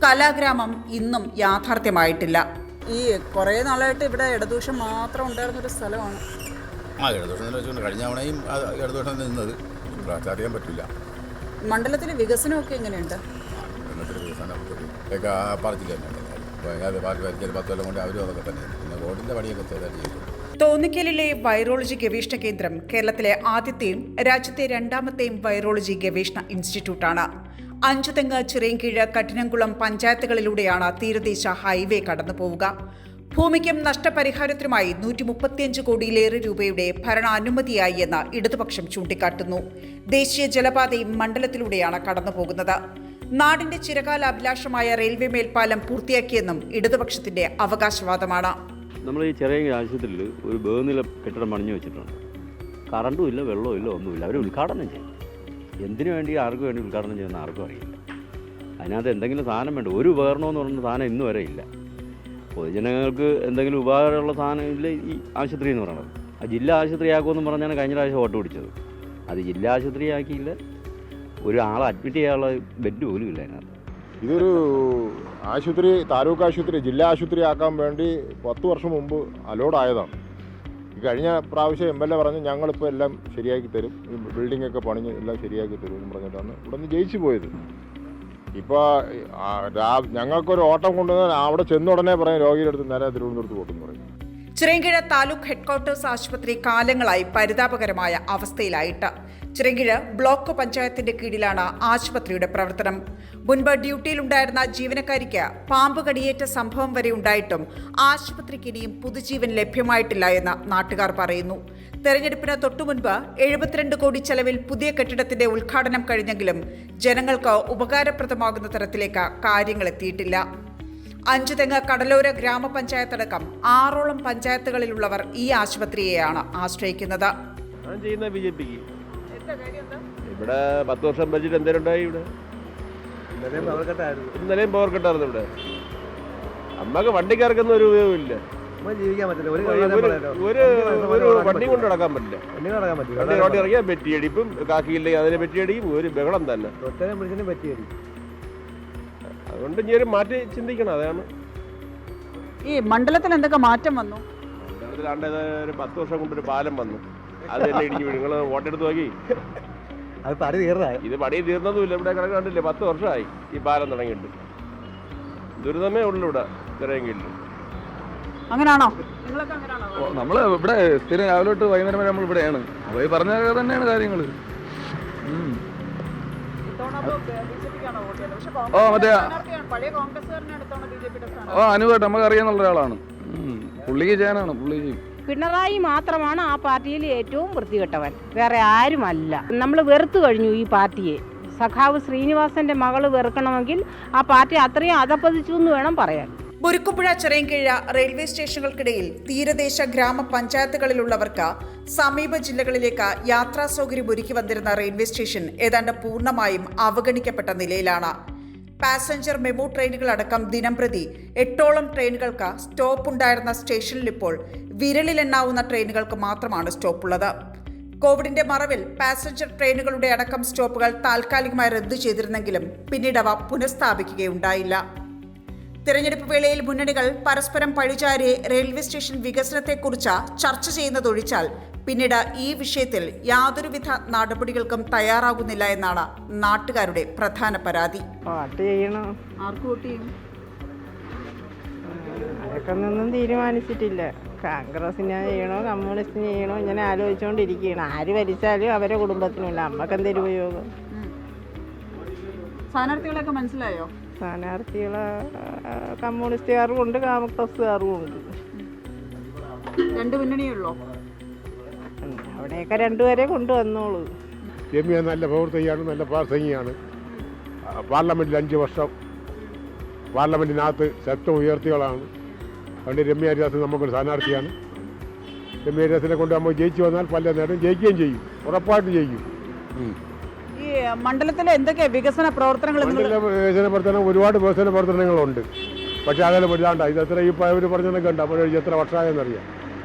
S1: കലാഗ്രാമം ഇന്നും യാഥാർത്ഥ്യമായിട്ടില്ല. ഈ കുറേ നാളായിട്ട് ഇവിടെ ഇടതുപക്ഷം മാത്രം ഉണ്ടായിരുന്നൊരു സ്ഥലമാണ്.
S9: ഇടതുപക്ഷം വെച്ചുകൊണ്ട് കഴിഞ്ഞ തവണയും ഇടതുപക്ഷം നിന്നത് അറിയാൻ പറ്റില്ല.
S1: മണ്ഡലത്തിലെ വികസനമൊക്കെ എങ്ങനെയുണ്ട്?
S9: മണ്ഡലത്തിലെ വികസനം പറഞ്ഞില്ല. പാർട്ടി ഭരിച്ചാൽ 10 കൊല്ലം കൊണ്ട് അവരും അതൊക്കെ തന്നെ. പിന്നെ റോഡിൻ്റെ പണിയൊക്കെ ചെയ്താൽ ചെയ്തു.
S1: തോന്നിക്കലിലെ വൈറോളജി ഗവേഷണ കേന്ദ്രം കേരളത്തിലെ ആദ്യത്തെയും രാജ്യത്തെ രണ്ടാമത്തെയും വൈറോളജി ഗവേഷണ ഇൻസ്റ്റിറ്റ്യൂട്ടാണ്. അഞ്ചുതെങ്ങ്, ചിറയൻകീഴ്, കഠിനംകുളം പഞ്ചായത്തുകളിലൂടെയാണ് തീരദേശ ഹൈവേ കടന്നു പോവുക. ഭൂമിക്കും നഷ്ടപരിഹാരത്തിനുമായി 135 കോടിയിലേറെ രൂപയുടെ ഭരണാനുമതിയായി എന്ന് ഇടതുപക്ഷം ചൂണ്ടിക്കാട്ടുന്നു. ദേശീയ ജലപാതയും മണ്ഡലത്തിലൂടെയാണ് കടന്നുപോകുന്നത്. നാടിന്റെ ചിരകാല അഭിലാഷമായ റെയിൽവേ മേൽപ്പാലം പൂർത്തിയാക്കിയെന്നും ഇടതുപക്ഷത്തിന്റെ അവകാശവാദമാണ്.
S10: നമ്മൾ ഈ ചെറിയ ആശുപത്രിയിൽ ഒരു ബഹുനില കെട്ടിടം പണിഞ്ഞു വെച്ചിട്ടുണ്ട്. കറണ്ടും ഇല്ല, വെള്ളവും ഇല്ല, ഒന്നുമില്ല. അവർ ഉദ്ഘാടനം ചെയ്യും. എന്തിനു വേണ്ടി, ആർക്കും വേണ്ടി ഉദ്ഘാടനം ചെയ്യുന്ന ആർക്കും അറിയില്ല. അതിനകത്ത് എന്തെങ്കിലും സാധനം വേണ്ട. ഒരു ഉപകരണമെന്ന് പറയുന്ന സാധനം ഇന്ന് വരെ ഇല്ല. പൊതുജനങ്ങൾക്ക് എന്തെങ്കിലും ഉപകാരമുള്ള സാധനം ഇല്ല ഈ ആശുപത്രി എന്ന് പറയുന്നത്. ആ ജില്ലാ ആശുപത്രിയാക്കുമെന്ന് പറഞ്ഞാണ് കഴിഞ്ഞ പ്രാവശ്യം വോട്ട് പിടിച്ചത്. അത് ജില്ലാ ആശുപത്രിയാക്കിയില്ല. ഒരു ആളെ അഡ്മിറ്റ് ചെയ്യാനുള്ള ബെഡ് പോലും ഇല്ല അതിനകത്ത്.
S2: ഇതൊരു ആശുപത്രി, താലൂക്ക് ആശുപത്രി, ജില്ലാ ആശുപത്രി ആക്കാൻ വേണ്ടി 10 വർഷം മുമ്പ് അലോഡായതാണ്. ഈ കഴിഞ്ഞ പ്രാവശ്യം MLA പറഞ്ഞ് ഞങ്ങളിപ്പോൾ എല്ലാം ശരിയാക്കി തരും, ഈ ബിൽഡിങ്ങൊക്കെ പണിഞ്ഞ് എല്ലാം ശരിയാക്കി തരും എന്ന് പറഞ്ഞിട്ടാണ് ഇവിടെ നിന്ന് ജയിച്ചു പോയത്. ഇപ്പോൾ ഞങ്ങൾക്കൊരു ഓട്ടം കൊണ്ടുവന്നാൽ അവിടെ ചെന്ന ഉടനെ പറയും രോഗിയുടെ അടുത്ത് നേരെ തിരുവനന്തപുരത്ത് പോട്ടെന്ന് പറയും.
S1: ചിറയൻകീഴ് താലൂക്ക് ഹെഡ്ക്വാർട്ടേഴ്സ് ആശുപത്രി കാലങ്ങളായി പരിതാപകരമായ അവസ്ഥയിലായിട്ട്. ചിറയൻകീഴ് ബ്ലോക്ക് പഞ്ചായത്തിന്റെ കീഴിലാണ് ആശുപത്രിയുടെ പ്രവർത്തനം. മുൻപ് ഡ്യൂട്ടിയിലുണ്ടായിരുന്ന ജീവനക്കാരിക്ക് പാമ്പ് കടിയേറ്റ സംഭവം വരെ ഉണ്ടായിട്ടും ആശുപത്രിക്ക് ഇനിയും പുതുജീവൻ ലഭ്യമായിട്ടില്ല എന്ന് നാട്ടുകാർ പറയുന്നു. തെരഞ്ഞെടുപ്പിന് തൊട്ടുമുൻപ് 72 കോടി ചെലവിൽ പുതിയ കെട്ടിടത്തിന്റെ ഉദ്ഘാടനം കഴിഞ്ഞെങ്കിലും ജനങ്ങൾക്ക് ഉപകാരപ്രദമാകുന്ന തരത്തിലേക്ക് കാര്യങ്ങൾ എത്തിയിട്ടില്ല. അഞ്ചുതെങ്ങ് കടലോര ഗ്രാമപഞ്ചായത്തടക്കം 6ഓളം പഞ്ചായത്തുകളിലുള്ളവർ ഈ ആശുപത്രിയെയാണ് ആശ്രയിക്കുന്നത്.
S3: ഇവിടെ 10 വർഷം ഭരിച്ചിട്ട് എന്തേലും ഉണ്ടായി? ഇവിടെ ഇന്നലെയും പവർ കട്ടായിരുന്നു. ഇവിടെ അമ്മക്ക് വണ്ടിക്കാർക്കൊന്നും ഒരു ഉപയോഗമില്ല. ഒരു വണ്ടി കൊണ്ട് നടക്കാൻ പറ്റില്ല. വണ്ടി റോഡിൽ ഇറങ്ങിയാൽ പെറ്റിയടിപ്പും, കാക്കിയില്ലെങ്കിൽ അതിനെ പെറ്റിയടിക്കും. ഒരു ബഹളം തന്നെ. അതുകൊണ്ട് ഇനി ഒരു മാറ്റി ചിന്തിക്കണം. അതാണ്
S1: ഈ മണ്ഡലത്തിൽ എന്തൊക്കെ മാറ്റം വന്നു?
S3: മണ്ഡലത്തിലാണ്ട് ഒരു 10 വർഷം കൊണ്ടൊരു പാലം വന്നു. അത് തന്നെ ഇടിഞ്ഞു വീഴും. നിങ്ങൾ വോട്ടെടുത്ത് നോക്കി. ഇത് പണി തീർന്നതുമില്ല. ഇവിടെ കിടക്ക് കണ്ടില്ലേ, 10 വർഷമായി ഈ പാലം തുടങ്ങിയിട്ട്. ദുരിതമേ ഉള്ളൂ ഇവിടെ ചിറയൻകീഴിൽ.
S1: അങ്ങനെയാണോ?
S11: നമ്മൾ ഇവിടെ സ്ഥിരം രാവിലെ തൊട്ട് വൈകുന്നേരം വരെ നമ്മൾ ഇവിടെയാണ്. പോയി പറഞ്ഞ തന്നെയാണ് കാര്യങ്ങൾ. മറ്റേ അനുവേട്ട് നമുക്ക് അറിയാന്നുള്ള ഒരാളാണ്. പുള്ളിക്ക് ചെയ്യാനാണ്, പുള്ളി ചെയ്യും.
S8: പിണറായി മാത്രമാണ് ആ പാർട്ടിയിൽ ഏറ്റവും വൃത്തികെട്ടവൻ, വേറെ ആരുമല്ല. നമ്മൾ വെറുത്തു കഴിഞ്ഞു ഈ പാർട്ടിയെ. സഖാവ് ശ്രീനിവാസന്റെ മകള് വെറുക്കണമെങ്കിൽ ആ പാർട്ടി അത്രയും അധപ്പതിച്ചു എന്ന് വേണം പറയാൻ.
S1: മുരുക്കുപുഴ, ചിറയൻകീഴ് റെയിൽവേ സ്റ്റേഷനുകൾക്കിടയിൽ തീരദേശ ഗ്രാമപഞ്ചായത്തുകളിലുള്ളവർക്ക് സമീപ ജില്ലകളിലേക്ക് യാത്രാ സൗകര്യം ഒരുക്കി വന്നിരുന്ന റെയിൽവേ സ്റ്റേഷൻ ഏതാണ്ട് പൂർണ്ണമായും അവഗണിക്കപ്പെട്ട നിലയിലാണ്. പാസഞ്ചർ മെമു ട്രെയിനുകളടക്കം ദിനംപ്രതി 8ഓളം ട്രെയിനുകൾക്ക് സ്റ്റോപ്പ് ഉണ്ടായിരുന്ന സ്റ്റേഷനിൽ ഇപ്പോൾ വിരലിലെണ്ണാവുന്ന ട്രെയിനുകൾക്ക് മാത്രമാണ് സ്റ്റോപ്പുള്ളത്. കോവിഡിന്റെ മറവിൽ പാസഞ്ചർ ട്രെയിനുകളുടെ അടക്കം സ്റ്റോപ്പുകൾ താൽക്കാലികമായി റദ്ദു ചെയ്തിരുന്നെങ്കിലും പിന്നീട് അവ പുനഃസ്ഥാപിക്കുകയുണ്ടായില്ല. തിരഞ്ഞെടുപ്പ് വേളയിൽ മുന്നണികൾ പരസ്പരം പഴിചാരി റെയിൽവേ സ്റ്റേഷൻ വികസനത്തെക്കുറിച്ച് ചർച്ച ചെയ്യുന്നതൊഴിച്ചാൽ പിന്നീട് ഈ വിഷയത്തിൽ യാതൊരുവിധ നടപടികൾക്കും തയ്യാറാകുന്നില്ല എന്നാണ് നാട്ടുകാരുടെ പ്രധാന പരാതി.
S8: അതൊന്നും തീരുമാനിച്ചിട്ടില്ല. കോൺഗ്രസിനെ ചെയ്യണോ കമ്മ്യൂണിസ്റ്റിന് ചെയ്യണോ ഇങ്ങനെ ആലോചിച്ചുകൊണ്ടിരിക്കുകയാണ്. ആര് ഭരിച്ചാലും അവരെ കുടുംബത്തിനുമില്ല. അമ്മക്ക് എന്തൊരു ഉപയോഗം?
S1: സ്ഥാനാർത്ഥികളൊക്കെ മനസ്സിലായോ?
S8: സ്ഥാനാർത്ഥികളെ കമ്മ്യൂണിസ്റ്റുകാരും ഉണ്ട്, കോൺഗ്രസ്സുകാരും ഉണ്ട്.
S1: 2 മുന്നണിയുള്ളോ?
S8: അവിടെയൊക്കെ 2 പേരെ കൊണ്ടുവന്നോളൂ.
S3: രമ്യ നല്ല പ്രവർത്തകയാണ്, നല്ല പ്രാസംഗിയാണ്. പാർലമെൻറ്റിൽ 5 വർഷം പാർലമെൻറ്റിനകത്ത് ശക്തം ഉയർത്തികളാണ്. അതുകൊണ്ട് രമ്യ ഹരിദാസ് നമുക്കൊരു സ്ഥാനാർത്ഥിയാണ്. രമ്യ ഹരിദാസിനെ കൊണ്ട് നമ്മൾ ജയിച്ചു വന്നാൽ പല നേരം ജയിക്കുകയും ചെയ്യും, ഉറപ്പായിട്ടും ജയിക്കും.
S1: ഈ മണ്ഡലത്തിലെ എന്തൊക്കെ വികസന പ്രവർത്തനങ്ങൾ?
S3: വികസന പ്രവർത്തനം, ഒരുപാട് വികസന പ്രവർത്തനങ്ങളുണ്ട്. പക്ഷേ അതെല്ലാം വലുതാണ്ട. ഇത് എത്ര ഈ അവർ പറഞ്ഞതൊക്കെ ഉണ്ട്. അപ്പോൾ എത്ര വർഷമായെന്നറിയാം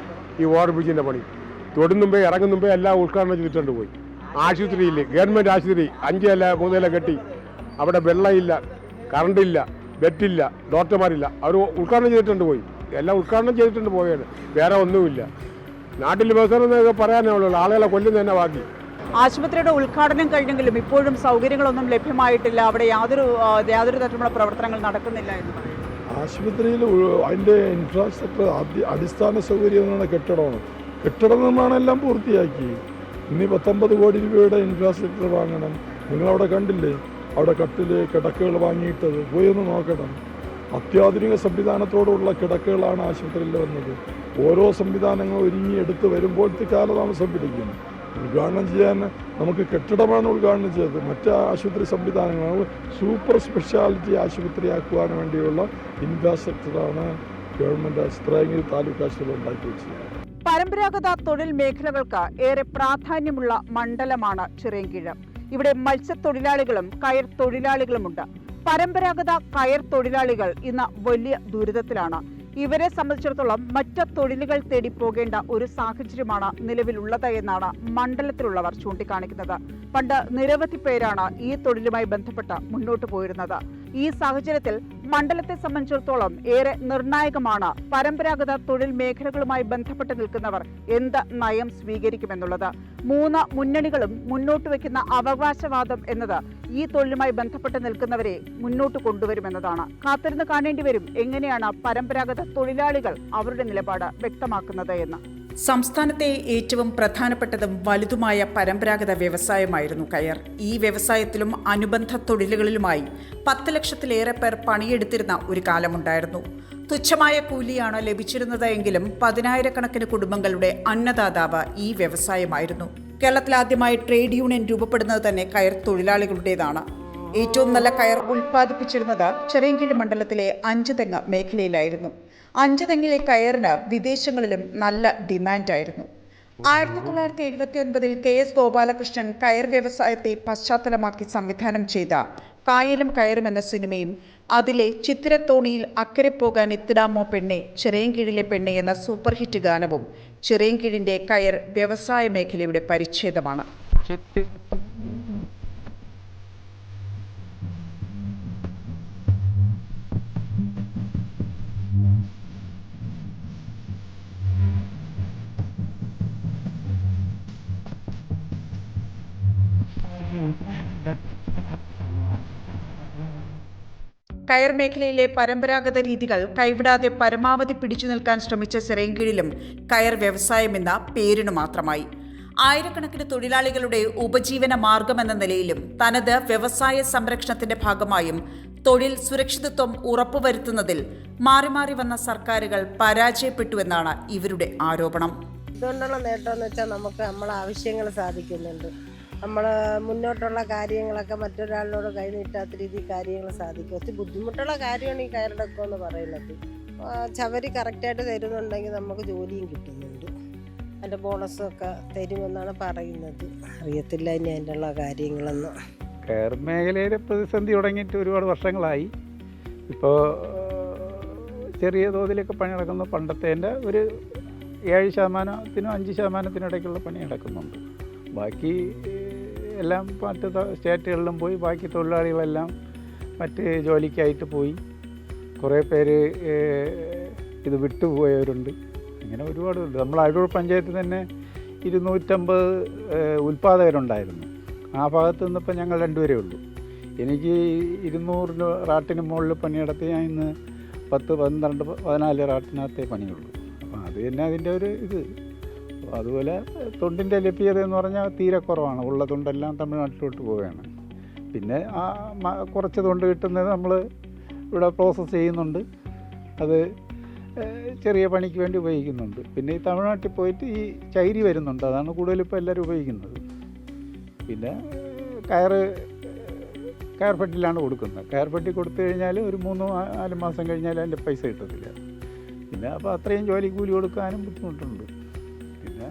S3: ഈ ഓവർ ബ്രിഡ്ജിൻ്റെ പണി. തൊടുന്നുമ്പേ ഇറങ്ങുന്നുമ്പേ എല്ലാം ഉദ്ഘാടനം ചെയ്തിട്ടുണ്ട് പോയി. ആശുപത്രിയിൽ, ഗവൺമെൻറ് ആശുപത്രി 5 അല്ല 3 കെട്ടി. അവിടെ വെള്ളമില്ല, കറണ്ടില്ല, ബെറ്റില്ല, ഡോക്ടർമാരില്ല. അവർ ഉദ്ഘാടനം ചെയ്തിട്ടുണ്ട് പോയി. എല്ലാം ഉദ്ഘാടനം ചെയ്തിട്ടുണ്ട് പോവുകയാണ്. വേറെ ഒന്നുമില്ല. നാട്ടിൽ വികസനം എന്നൊക്കെ പറയാനേ ഉള്ളൂ. ആളുകളെ കൊല്ലുന്ന തന്നെ ബാക്കി.
S1: ആശുപത്രിയുടെ ഉദ്ഘാടനം കഴിഞ്ഞെങ്കിലും ഇപ്പോഴും സൗകര്യങ്ങളൊന്നും ലഭ്യമായിട്ടില്ല. അവിടെ യാതൊരു തരത്തിലുള്ള പ്രവർത്തനങ്ങൾ നടക്കുന്നില്ല എന്ന് പറയുന്നു.
S7: ആശുപത്രിയിൽ അതിൻ്റെ ഇൻഫ്രാസ്ട്രക്ചർ അടിസ്ഥാന സൗകര്യം എന്ന് പറഞ്ഞാൽ കെട്ടിടമാണ്. കെട്ടിട നിർമ്മാണം എല്ലാം പൂർത്തിയാക്കി. ഇനി 19 കോടി രൂപയുടെ ഇൻഫ്രാസ്ട്രക്ചർ വാങ്ങണം. നിങ്ങളവിടെ കണ്ടില്ലേ, അവിടെ കിടക്കകൾ വാങ്ങിയിട്ടത് പോയി ഒന്ന് നോക്കണം. അത്യാധുനിക സംവിധാനത്തോടുള്ള കിടക്കകളാണ് ആശുപത്രിയിൽ വന്നത്. ഓരോ സംവിധാനങ്ങളും ഒരുങ്ങി എടുത്ത് വരുമ്പോഴത്തെ കാലതാമസം പിടിക്കും. ഉദ്ഘാടനം ചെയ്യാൻ നമുക്ക് കെട്ടിടമാണ് ഉദ്ഘാടനം ചെയ്തത്. മറ്റ് ആശുപത്രി സംവിധാനങ്ങൾ സൂപ്പർ സ്പെഷ്യാലിറ്റി ആശുപത്രിയാക്കുവാൻ വേണ്ടിയുള്ള ഇൻഫ്രാസ്ട്രക്ചറാണ് ഗവൺമെൻറ് ചിത്രയൻകീഴ് താലൂക്ക് ആശുപത്രി ഉണ്ടാക്കി വെച്ചത്.
S1: പരമ്പരാഗത തൊഴിൽ മേഖലകൾക്ക് ഏറെ പ്രാധാന്യമുള്ള മണ്ഡലമാണ് ചിറയൻകീഴ്. ഇവിടെ മത്സ്യത്തൊഴിലാളികളും കയർ തൊഴിലാളികളുമുണ്ട്. പരമ്പരാഗത കയർ തൊഴിലാളികൾ ഇന്ന് വലിയ ദുരിതത്തിലാണ്. ഇവരെ സംബന്ധിച്ചിടത്തോളം മറ്റ് തൊഴിലുകൾ തേടി പോകേണ്ട ഒരു സാഹചര്യമാണ് നിലവിലുള്ളത് എന്നാണ് മണ്ഡലത്തിലുള്ളവർ ചൂണ്ടിക്കാണിക്കുന്നത്. പണ്ട് നിരവധി പേരാണ് ഈ തൊഴിലുമായി ബന്ധപ്പെട്ട് മുന്നോട്ട് പോയിരുന്നത്. ഈ സാഹചര്യത്തിൽ മണ്ഡലത്തെ സംബന്ധിച്ചിടത്തോളം ഏറെ നിർണായകമാണ് പരമ്പരാഗത തൊഴിൽ മേഖലകളുമായി ബന്ധപ്പെട്ട് നിൽക്കുന്നവർ എന്ത് നയം സ്വീകരിക്കുമെന്നുള്ളത്. 3 മുന്നണികളും മുന്നോട്ട് വയ്ക്കുന്ന അവകാശവാദം എന്നത് ഈ തൊഴിലുമായി ബന്ധപ്പെട്ട് നിൽക്കുന്നവരെ മുന്നോട്ട് കൊണ്ടുവരുമെന്നതാണ്. കാത്തിരുന്ന് കാണേണ്ടി വരും എങ്ങനെയാണ് പരമ്പരാഗത തൊഴിലാളികൾ അവരുടെ നിലപാട് വ്യക്തമാക്കുന്നത് എന്ന്. സംസ്ഥാനത്തെ ഏറ്റവും പ്രധാനപ്പെട്ടതും വലുതുമായ പരമ്പരാഗത വ്യവസായമായിരുന്നു കയർ. ഈ വ്യവസായത്തിലും അനുബന്ധ തൊഴിലുകളിലുമായി 10 ലക്ഷത്തിലേറെ പേർ പണിയെടുത്തിരുന്ന ഒരു കാലമുണ്ടായിരുന്നു. തുച്ഛമായ കൂലിയാണ് ലഭിച്ചിരുന്നത് എങ്കിലും 10,000-കണക്കിന് കുടുംബങ്ങളുടെ അന്നദാതാവ് ഈ വ്യവസായമായിരുന്നു. കേരളത്തിൽ ആദ്യമായി ട്രേഡ് യൂണിയൻ രൂപപ്പെടുന്നത് തന്നെ കയർ തൊഴിലാളികളുടേതാണ്. ഏറ്റവും നല്ല കയർ ഉൽപ്പാദിപ്പിച്ചിരുന്നത് ചിറയൻകീഴ് മണ്ഡലത്തിലെ 5 തെങ്ങ് മേഖലയിലായിരുന്നു. 5 തെങ്ങിലെ കയറിന് വിദേശങ്ങളിലും നല്ല ഡിമാൻഡായിരുന്നു. 1979 KS ഗോപാലകൃഷ്ണൻ കയർ വ്യവസായത്തെ പശ്ചാത്തലമാക്കി സംവിധാനം ചെയ്ത കായലും കയറും എന്ന സിനിമയും അതിലെ ചിത്തിരത്തോണിയിൽ അക്കരെ പോകാൻ എത്തിടാമോ പെണ്ണെ, ചിറയൻകീഴിലെ പെണ്ണെ എന്ന സൂപ്പർ ഹിറ്റ് ഗാനവും ചിറയൻകീഴിന്റെ കയർ വ്യവസായ മേഖലയുടെ പരിച്ഛേദമാണ്. കയർ മേഖലയിലെ പരമ്പരാഗത രീതികൾ കൈവിടാതെ പരമാവധി പിടിച്ചു നിൽക്കാൻ ശ്രമിച്ച ചിറയൻകീഴിലും കയർ വ്യവസായം എന്ന പേരിനു മാത്രമായി. 1000-കണക്കിന് തൊഴിലാളികളുടെ ഉപജീവന മാർഗമെന്ന നിലയിലും തനത് വ്യവസായ സംരക്ഷണത്തിന്റെ ഭാഗമായും തൊഴിൽ സുരക്ഷിതത്വം ഉറപ്പുവരുത്തുന്നതിൽ മാറി മാറി വന്ന സർക്കാരുകൾ പരാജയപ്പെട്ടുവെന്നാണ് ഇവരുടെ ആരോപണം.
S12: ഇതുകൊണ്ടുള്ള നേട്ടമെന്ന് വെച്ചാൽ നമുക്ക് നമ്മളെ ആവശ്യങ്ങൾ സാധിക്കുന്നുണ്ട്. നമ്മൾ മുന്നോട്ടുള്ള കാര്യങ്ങളൊക്കെ മറ്റൊരാളിനോട് കൈ നീട്ടാത്ത രീതിയിൽ കാര്യങ്ങൾ സാധിക്കും. ഒത്തിരി ബുദ്ധിമുട്ടുള്ള കാര്യമാണ് ഈ കയറടക്കം എന്ന് പറയുന്നത്. ചവരി കറക്റ്റായിട്ട് തരുന്നുണ്ടെങ്കിൽ നമുക്ക് ജോലിയും കിട്ടുന്നുണ്ട്. അതിൻ്റെ ബോണസൊക്കെ തരുമെന്നാണ് പറയുന്നത്. അറിയത്തില്ല ഇനി അതിൻ്റെ ഉള്ള കാര്യങ്ങളൊന്നും.
S13: കയർ മേഖലയിലെ പ്രതിസന്ധി തുടങ്ങിയിട്ട് ഒരുപാട് വർഷങ്ങളായി. ഇപ്പോൾ ചെറിയ തോതിലൊക്കെ പണി നടക്കുന്നു. പണ്ടത്തേൻ്റെ ഒരു 7%-നും 5%-നും ഇടയ്ക്കുള്ള പണി നടക്കുന്നുണ്ട്. ബാക്കി എല്ലാം മറ്റ് സ്റ്റേറ്റുകളിലും പോയി. ബാക്കി തൊഴിലാളികളെല്ലാം മറ്റ് ജോലിക്കായിട്ട് പോയി. കുറേ പേര് ഇത് വിട്ടുപോയവരുണ്ട്. ഇങ്ങനെ ഒരുപാടുണ്ട്. നമ്മൾ അഴൂർ പഞ്ചായത്തിൽ തന്നെ 250 ഉൽപ്പാദകരുണ്ടായിരുന്നു. ആ ഭാഗത്ത് നിന്നിപ്പോൾ ഞങ്ങൾ 2 പേരേ ഉള്ളൂ. എനിക്ക് 200 റാട്ടിന് മുകളിൽ പണിയെടുത്ത് ഞാൻ ഇന്ന് 10, 12, 14 റാട്ടിനകത്തേ പണിയുള്ളൂ. അപ്പോൾ അത് തന്നെ അതിൻ്റെ ഒരു ഇത്. അതുപോലെ തൊണ്ടിൻ്റെ ലഭ്യത എന്ന് പറഞ്ഞാൽ തീരെ കുറവാണ്. ഉള്ള തൊണ്ടെല്ലാം തമിഴ്നാട്ടിലോട്ട് പോവുകയാണ്. പിന്നെ ആ കുറച്ച് തൊണ്ട് കിട്ടുന്നത് നമ്മൾ ഇവിടെ പ്രോസസ്സ് ചെയ്യുന്നുണ്ട്. അത് ചെറിയ പണിക്ക് വേണ്ടി ഉപയോഗിക്കുന്നുണ്ട്. പിന്നെ ഈ തമിഴ്നാട്ടിൽ പോയിട്ട് ഈ ചൈരി വരുന്നുണ്ട്. അതാണ് കൂടുതലിപ്പോൾ എല്ലാവരും ഉപയോഗിക്കുന്നത്. പിന്നെ കയർ ഫെഡിലാണ് കൊടുക്കുന്നത്. കയർ ഫെഡിൽ കൊടുത്തു കഴിഞ്ഞാൽ ഒരു 3-4 മാസം കഴിഞ്ഞാൽ അതിൻ്റെ പൈസ കിട്ടത്തില്ല. പിന്നെ അപ്പോൾ അത്രയും ജോലി കൂലി കൊടുക്കാനും ബുദ്ധിമുട്ടുണ്ട്. പിന്നെ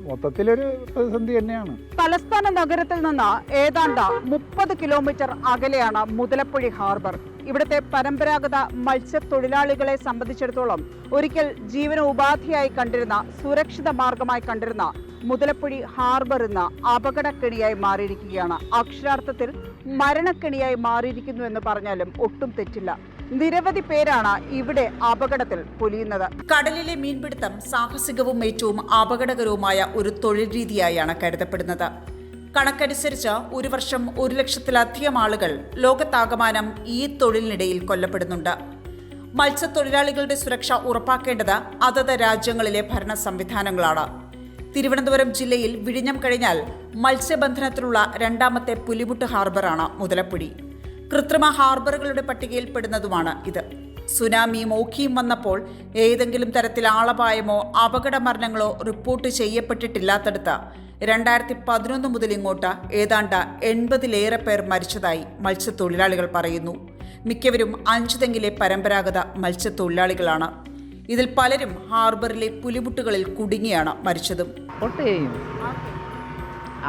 S13: മൊത്തത്തിലൊരു പ്രതിസന്ധി തന്നെയാണ്.
S1: തലസ്ഥാന നഗരത്തിൽ നിന്ന് ഏതാണ്ട് 30 കിലോമീറ്റർ അകലെയാണ് മുതലപ്പുഴി ഹാർബർ. ഇവിടുത്തെ പരമ്പരാഗത മത്സ്യത്തൊഴിലാളികളെ സംബന്ധിച്ചിടത്തോളം ഒരിക്കൽ ജീവനോപാധിയായി കണ്ടിരുന്ന, സുരക്ഷിത മാർഗമായി കണ്ടിരുന്ന മുതലപ്പുഴി ഹാർബർ ഇന്ന് അപകടക്കെണിയായി മാറിയിരിക്കുകയാണ്. അക്ഷരാർത്ഥത്തിൽ മരണക്കെണിയായി മാറിയിരിക്കുന്നു എന്ന് പറഞ്ഞാലും ഒട്ടും തെറ്റില്ല. നിരവധി പേരാണ് ഇവിടെ അപകടത്തിൽ പൊലിയുന്നത്. കടലിലെ മീൻപിടുത്തം സാഹസികവും ഏറ്റവും അപകടകരവുമായ ഒരു തൊഴിൽ രീതിയായാണ് കരുതപ്പെടുന്നത്. കണക്കനുസരിച്ച് ഒരു വർഷം 1 ലക്ഷത്തിലധികം ആളുകൾ ലോകത്താകമാനം ഈ തൊഴിലിനിടയിൽ കൊല്ലപ്പെടുന്നുണ്ട്. മത്സ്യത്തൊഴിലാളികളുടെ സുരക്ഷ ഉറപ്പാക്കേണ്ടത് അതത് രാജ്യങ്ങളിലെ ഭരണ സംവിധാനങ്ങളാണ്. തിരുവനന്തപുരം ജില്ലയിൽ വിഴിഞ്ഞം കഴിഞ്ഞാൽ മത്സ്യബന്ധനത്തിലുള്ള രണ്ടാമത്തെ പുലിമുട്ട് ഹാർബറാണ് മുതലപ്പുഴി. കൃത്രിമ ഹാർബറുകളുടെ പട്ടികയിൽപ്പെടുന്നതുമാണ് ഇത്. സുനാമിയും ഓഖിയും വന്നപ്പോൾ ഏതെങ്കിലും തരത്തിൽ ആളപായമോ അപകട മരണങ്ങളോ റിപ്പോർട്ട് ചെയ്യപ്പെട്ടിട്ടില്ലാത്തടുത്ത് 2011 മുതൽ ഇങ്ങോട്ട് ഏതാണ്ട് 80-ലേറെ പേർ മരിച്ചതായി മത്സ്യത്തൊഴിലാളികൾ പറയുന്നു. മിക്കവരും 5 തെങ്ങിലെ പരമ്പരാഗത മത്സ്യത്തൊഴിലാളികളാണ്. ഇതിൽ പലരും ഹാർബറിലെ പുലിമുട്ടുകളിൽ കുടുങ്ങിയാണ് മരിച്ചതും.
S8: വോട്ട് ചെയ്യും,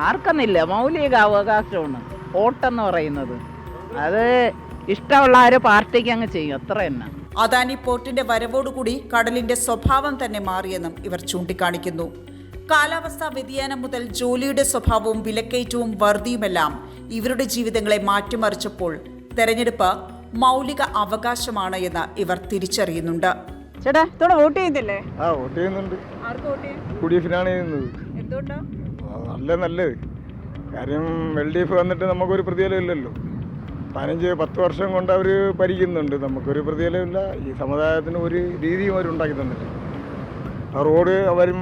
S8: ആർക്കെന്നില്ല, മൗലിക അവകാശമാണ് വോട്ടെന്ന് പറയുന്നത്. അത് ഇഷ്ടമുള്ള ഒരു പാർട്ടിക്ക് അങ്ങ് ചെയ്യും, അത്ര തന്നെ.
S1: അദാനി പോർട്ടിന്റെ വരവോടുകൂടി കടലിന്റെ സ്വഭാവം തന്നെ മാറിയെന്നും ഇവർ ചൂണ്ടിക്കാണിക്കുന്നു. കാലാവസ്ഥാ വ്യതിയാനം മുതൽ ജോലിയുടെ സ്വഭാവവും വിലക്കയറ്റവും വർദ്ധിയുമെല്ലാം ഇവരുടെ ജീവിതങ്ങളെ മാറ്റിമറിച്ചപ്പോൾ തെരഞ്ഞെടുപ്പ് മൗലിക അവകാശമാണ് എന്ന് ഇവർ തിരിച്ചറിയുന്നുണ്ട്.
S5: ചേട്ടാ ഇത്തവണ വോട്ട് ചെയ്യുന്നില്ലേ?
S3: വോട്ട് ചെയ്യുന്നുണ്ട്.
S5: ആർക്ക് വോട്ട് ചെയ്യും?
S3: UDF-നാണ് ചെയ്യുന്നത്.
S5: എന്തുകൊണ്ടാ?
S3: നല്ലത് കാര്യം LDF വന്നിട്ട് നമുക്കൊരു പ്രതിഫലമില്ലല്ലോ. 15-10 വർഷം കൊണ്ട് അവർ ഭരിക്കുന്നുണ്ട്, നമുക്കൊരു പ്രതിഫലമില്ല. ഈ സമുദായത്തിന് ഒരു രീതിയും അവരുണ്ടാക്കി തന്നില്ല. ആ റോഡ്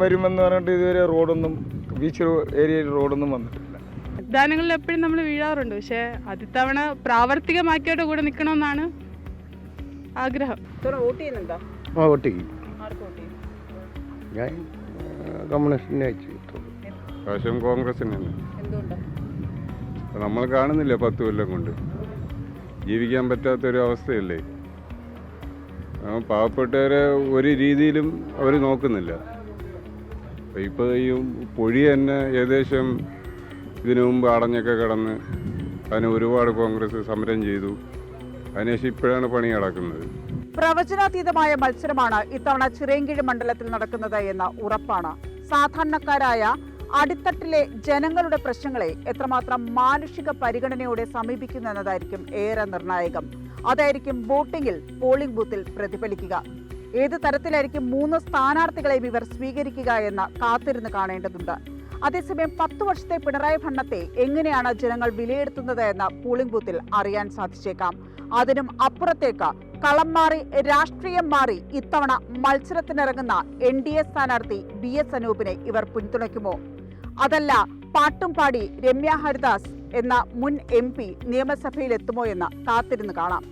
S3: വരുമെന്ന് പറഞ്ഞിട്ട് ഇതുവരെ റോഡൊന്നും ബീച്ച് ഏരിയയിൽ റോഡൊന്നും വന്നിട്ടില്ല.
S5: വാഗ്ദാനങ്ങളിൽ എപ്പോഴും നമ്മൾ വീഴാറുണ്ട്, പക്ഷേ അതിത്തവണ പ്രാവർത്തികമാക്കിയിട്ട് കൂടെ നിൽക്കണമെന്നാണ് ആഗ്രഹം. വോട്ട് ചെയ്യുന്നുണ്ടോ?
S3: വോട്ട് ചെയ്യും.
S5: ആർക്ക് വോട്ട് ചെയ്യും?
S3: ഞാൻ കമ്മ്യൂണിസ്റ്റിനെ അയച്ചു പ്രാവശ്യം കോൺഗ്രസിന് തന്നെ.
S5: എന്തുകൊണ്ടാണ്?
S3: നമ്മൾ കാണുന്നില്ല 10 കൊല്ലം കൊണ്ട് ജീവിക്കാൻ പറ്റാത്തൊരു അവസ്ഥയല്ലേ. പാവപ്പെട്ടവരെ ഒരു രീതിയിലും അവർ നോക്കുന്നില്ല. ഇപ്പോൾ ഈ പൊഴി തന്നെ ഏകദേശം ഇതിനു മുമ്പ് അടഞ്ഞൊക്കെ കിടന്ന് അതിന് ഒരുപാട് കോൺഗ്രസ് സമരം ചെയ്തു. അതിനുശേഷം ഇപ്പോഴാണ് പണി നടക്കുന്നത്.
S1: പ്രവചനാതീതമായ മത്സരമാണ് ഇത്തവണ ചിറയൻകീഴ് മണ്ഡലത്തിൽ നടക്കുന്നത് എന്ന ഉറപ്പാണ്. സാധാരണക്കാരായ അടിത്തട്ടിലെ ജനങ്ങളുടെ പ്രശ്നങ്ങളെ എത്രമാത്രം മാനുഷിക പരിഗണനയോടെ സമീപിക്കുന്നു എന്നതായിരിക്കും ഏറെ നിർണായകം. അതായിരിക്കും വോട്ടിംഗിൽ പോളിംഗ് ബൂത്തിൽ പ്രതിഫലിക്കുക. ഏത് തരത്തിലായിരിക്കും 3 സ്ഥാനാർത്ഥികളെയും ഇവർ സ്വീകരിക്കുക എന്ന് കാത്തിരുന്ന് കാണേണ്ടതുണ്ട്. അതേസമയം 10 വർഷത്തെ പിണറായി ഭരണത്തെ എങ്ങനെയാണ് ജനങ്ങൾ വിലയിരുത്തുന്നത് എന്ന് പോളിംഗ് ബൂത്തിൽ അറിയാൻ സാധിച്ചേക്കാം. അതിനും അപ്പുറത്തേക്ക് കളം മാറി രാഷ്ട്രീയം മാറി ഇത്തവണ മത്സരത്തിനിറങ്ങുന്ന NDA സ്ഥാനാർത്ഥി BS അനൂപിനെ ഇവർ പിന്തുണയ്ക്കുമോ? അതല്ല പാട്ടും പാടി രമ്യ ഹരിദാസ് എന്ന മുൻ MP നിയമസഭയിലെത്തുമോ എന്ന് കാത്തിരുന്ന് കാണാം.